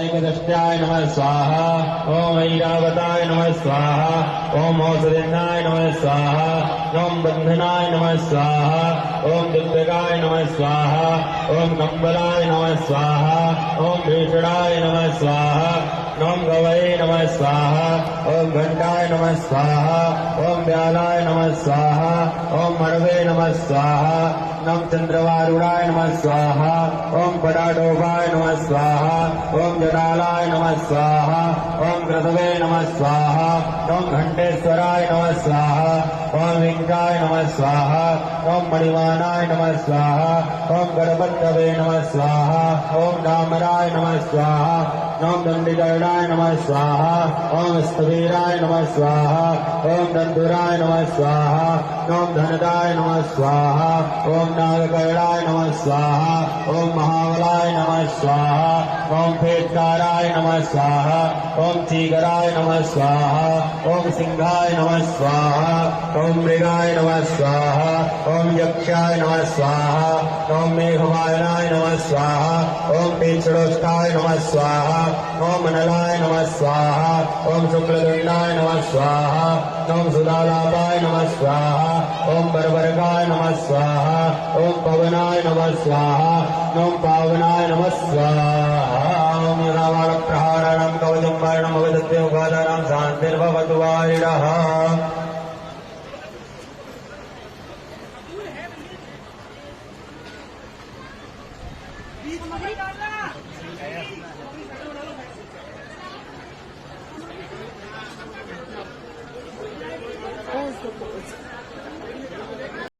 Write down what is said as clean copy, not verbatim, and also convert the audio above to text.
एकदष्ट्याय नमः स्वाहा ओम ऐरावताय नमः स्वाहा ओम औषधेनाय नमः स्वाहा ओम बंधनाय नमः स्वाहा ओम दिव्यगाय नमः स्वाहा ओम कंबलाय नमः स्वाहा ओम भीषणाय नमः स्वाहा ओम गवये नमः स्वाहा ओम घंटाय नमः स्वाहा ओम व्यालाय नमः स्वाहा ओम मणवे नमः स्वाहा ओम चंद्रवारुणाय नमः स्वाहा ओम पटाडोभाय नमः स्वाहा ओम जटालाय नमः स्वाहा ओम कृतवे नमः स्वाहा ओम घंटेश्वराय नमः स्वाहा ओम विंकाय नमः स्वाहा ओम मणिवानाय नमः स्वाहा ओम गणपतवे नमः स्वाहा ओम डामराय नमः स्वाहा ओम दंडिकरणाय नमः स्वाहा ओम स्तवीराय नमः स्वाहा ओम दंडुराय नमः स्वाहा ओम धनदाय नमः स्वाहा ओम नागकरणाय नमः स्वाहा ओम महाबलाय नमः स्वाहा ओम फेटकाराय नमः स्वाहा ओम चीकराय नमः स्वाहा ओम सिंहाय नमः स्वाहा ओम मृगाय नमः स्वाहा ओम यक्षाय नमः स्वाहा ओम मेघवायनाय नमः स्वाहा ओम पेचड़ोष्टाय नमः स्वाहा ओम अनलाय नमः स्वाहा ओम शुक्लदंडाय नमः स्वाहा ओम सुदालापाय नमः स्वाहा ओम बरबरकाय नमः स्वाहा ओम पवनाय नमः स्वाहा ओम पावनाय नमः स्वाहा ओम रावण प्रहारणं कवचं वर्णं भवदत्योगादानं शान्तिर्भवतु वारिणः मगरी